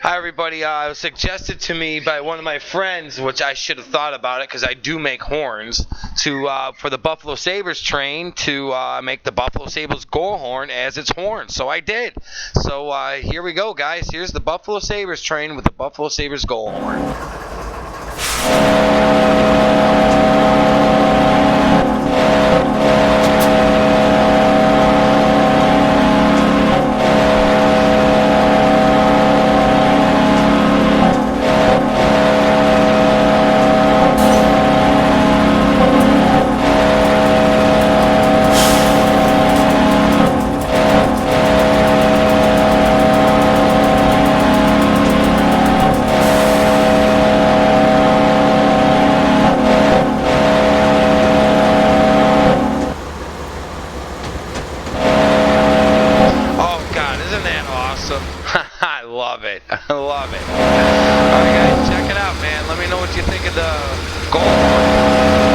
Hi everybody. It was suggested to me by one of my friends, which I should have thought about it because I do make horns, for the Buffalo Sabres train to make the Buffalo Sabres goal horn as its horn. So I did. So here we go, guys. Here's the Buffalo Sabres train with the Buffalo Sabres goal horn. I love it. I love it. Alright guys, check it out, man. Let me know what you think of the goal horn.